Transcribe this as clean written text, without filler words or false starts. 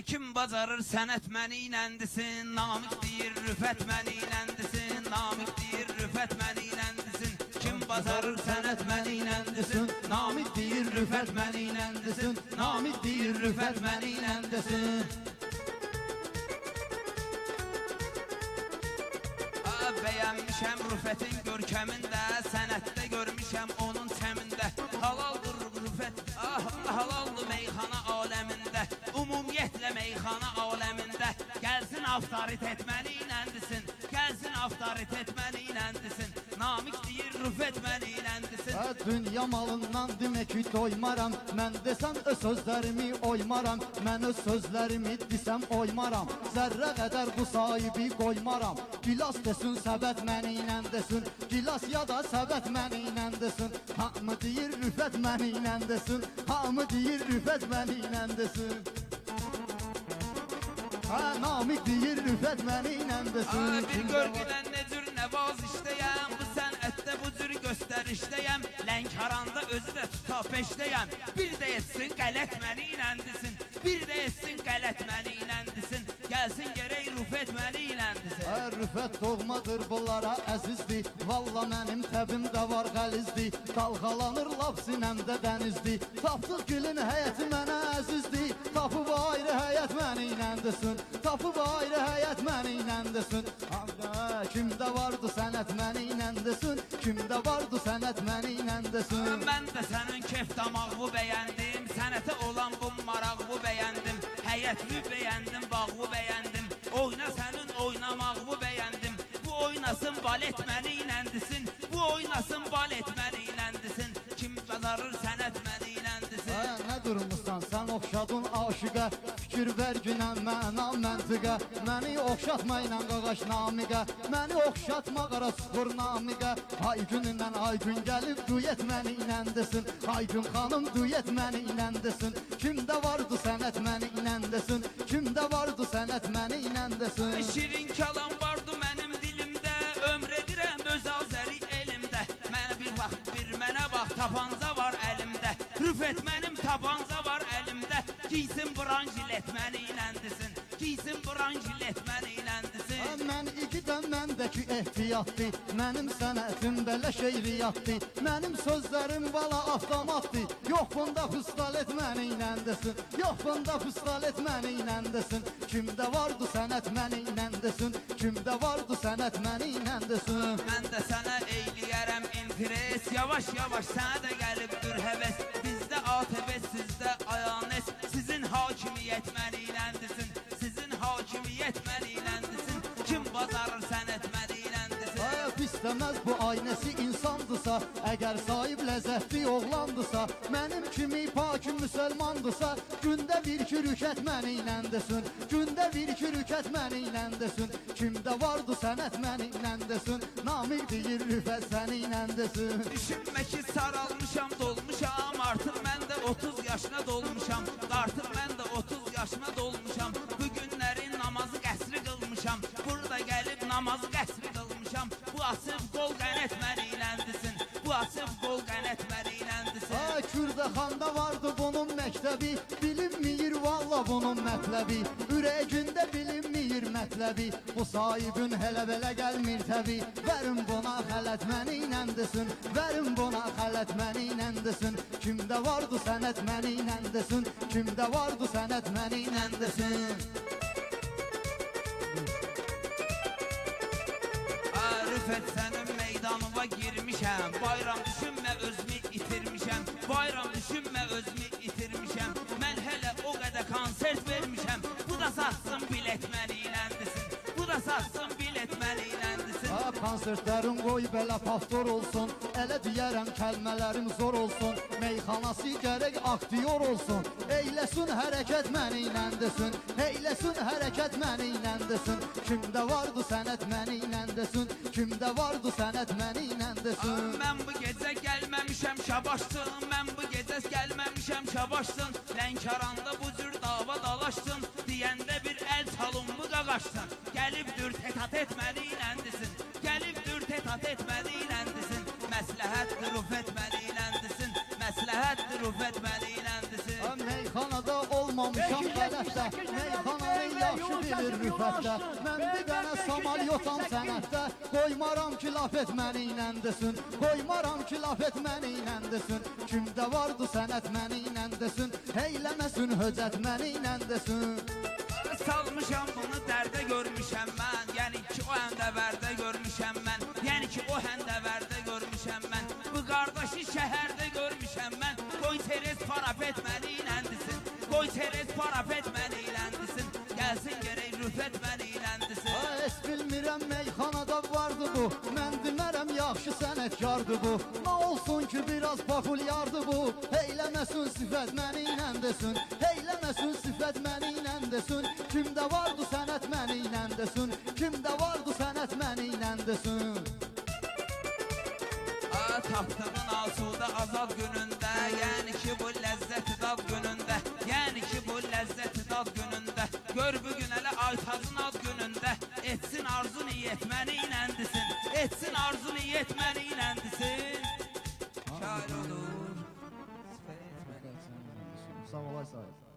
Kim bacarır sənət məni iləndisin, Namik deyir rüfət məni iləndisin, Namik deyir rüfət məni iləndisin. Kim bacarır sənət məni iləndisin, Namik deyir rüfət məni iləndisin, Namik deyir rüfət məni iləndisin. Bəyənmişəm rüfətin görkəmində, sənətdə görmüşəm onun çəmində. Halaldır rüfət, halaldır meyxana aləmində, ümumiyyətlə meyxana aləmində. Gəlsin avtoritet məni iləndisin, gəlsin avtoritet məni iləndisin, Namik deyir rüfət məni iləndisin. Dünya malından demək ki doymaram, mən desəm öz sözlərimi oymaram, mən öz sözlərimi desəm oymaram, zərrə qədər bu sahibi qoymaram. Gilas desin səbət məni iləndisin, gilas ya da səbət məni iləndisin. Hamı deyir rüfət məni iləndisin, hamı deyir rüfət məni iləndisin. Namik deyir rüfət məni iləndisin. Bir görgülən ne cür nəvaz işləyəm, bu sənətdə bu cür göstərişdəyəm. Lənkəranda özü də tuta peşdəyəm. Bir də etsin qələt məni iləndisin, bir də etsin qələt məni iləndisin. Gəlsin gerək rüfət məni iləndisin. Rüfət doğmadır bunlara əzizdir, valla mənim təbimdə var qəlizdir. Dalğalanır laf sinəmdə dənizdir, tapdıq gülün həyəti mənə əzizdir. Tapıb ayrı həyət məni iləndisin, tapıb ayrı həyət məni iləndisin. Kimdə vardı sənət məni iləndisin, kimdə vardı sənət məni iləndisin. Mən də sənin kef damağı bəyəndim, sənətə olan bu marağı bəyəndim. Həyətli bəyəndim, bağı bəyəndim, oyna sənin oynamağı bəyəndim. Bu oynasın balet məni iləndisin, bu oynasın balet məni iləndisin. Kim bacarır sənət məni iləndisin. Nə durmuşsan sən oxşadın aşıqa, fikir ver günə məna məntiqə. Məni oxşatma ilə qaqaş namiqə, məni oxşatma qara sıxır namiqə. Ay günündən ay gün gəlib duyet məni iləndisin, ay gün xanım duyet məni iləndisin. Kimdə vardı sənət məni iləndisin, kimdə vardı sənət məni iləndisin. Şirin kalam vardı mənim dilimdə, ömr edirəm öz azəri elimdə. Mənə bir vaxt bir mənə bax, tapanca var əlimdə, rüfət mənim tapanca var əlimdə. Giysin buran jilet məni iləndisin, giysin buran jilet məni iləndisin. Mən ikidən məndəki ehtiyatdır, mənim sənətim belə şeiriyyatdır. Mənim sözlərim bala avtomatdır, yox bunda pistolet məni iləndisin, yox bunda pistolet məni iləndisin. Kimdə vardı sənət məni iləndisin, kimdə vardı sənət məni iləndisin. Mən də sənə eyliyərəm interes, yavaş yavaş sənə də gəlibdir həvəs. Bizdə ATV, sizdə ayanes, sizin hakimiyyət məni iləndisin, sizin hakimiyyət məni iləndisin. Kim bacarır sənət məni iləndisin. İstəməz bu aynəsi insandırsa, əgər sahib ləzzətli oğlandırsa, mənim kimi pakim müsəlmandırsa, gündə bir iki rükət məni iləndisin, gündə bir iki rükət məni iləndisin. Kimdə vardı sənət məni iləndisin, Namik deyir rüfət səni iləndisin. Düşünmə ki saralmışam, dolmuşam, artıq mən də 30 yaşına dolmuşam, artıq mən də 30 yaşına dolmuşam. Bu günləri namazı qəsri qılmışam, burada gəlib namazı qəsri qılmışam. Bu asıb qol qənət məni iləndisin, bu asıb qol qənət məni iləndisin. Kürdəxanda vardı bunun məktəbi, bilinməyir valla bunun mətləbi. Ürəyində bilinməyir mətləbi, bu sahibin hələ belə gəlmir təbi. Verin buna xələt məni iləndisin, verin buna xələt məni iləndisin. Kimdə vardı sənət məni iləndisin, kimdə vardı sənət məni iləndisin. Rüfət sənin meydanıma girmişəm, bayram düşünmə özümü itirmişəm, bayram düşünmə özümü itirmişəm. Mən hələ o qədər konsert vermişəm, bu da satsın bilet məni iləndisin, bu da satsın bilet məni iləndisin. Konsertlərin qoy belə pastor olsun, elə deyərəm kəlmələrim zor olsun. Meyxanası gərək aktyor olsun, eyləsin hərəkət məni iləndisin, eyləsin hərəkət məni iləndisin. Kimdə vardı sənət məni iləndisin, kimdə vardı sənət məni iləndisin. Mən bu gecə gəlməmişəm şabaşsın, mən bu gecə gəlməmişəm şabaşsın. Lənkəranda bu cür dava dalaşsın, deyəndə bir əl çalınmı qaqaşsın. Gəlibdir tetatet məni iləndisin, gəlibdir tetatet məni iləndisin. Məsləhətdir rüfət məni iləndisin, məsləhətdir rüfət məni iləndisin. Meyxanada ol olmamışam qələtdə Meyxananın yaxşı bilir rüfətdə Mən bir dənə samalyotam sənətdə Qoymaram ki laf et məni inəndesin Qoymaram ki laf et məni inəndesin Kimdə vardı sənət məni inəndesin Heyləməsin höcət məni inəndesin Salmışam bunu dərdə görmüşəm mən Yəni ki o həndəvərdə görmüşəm mən Yəni ki o həndəvərdə görmüşəm mən Bu qardaşı şəhərdə görmüşəm mən Qoy Teres parapet məni iləndisin Qoy Teres parapet məni iləndisin Gəlsin gerək rüfət məni iləndisin Es bilmirəm meyxanada vardı bu Mən demərəm yaxşı sənətkardı bu Nə olsun ki biraz populyardı bu Heyləməsin sifət məni inəndesin Heyləməsin sifət məni inəndesin Kimdə vardı sənət məni inəndesin Kimdə vardı sənət məni inəndesin Tapdığın asuda azad günündə Yəni ki bu ləzzəti dad günündə Yəni ki bu ləzzəti dad günündə Gör bugün hələ Aytazın ad günündə Etsin arzu niyyət məni inəndisin Etsin arzu niyyət məni inəndisin Şair olur Sağ olasın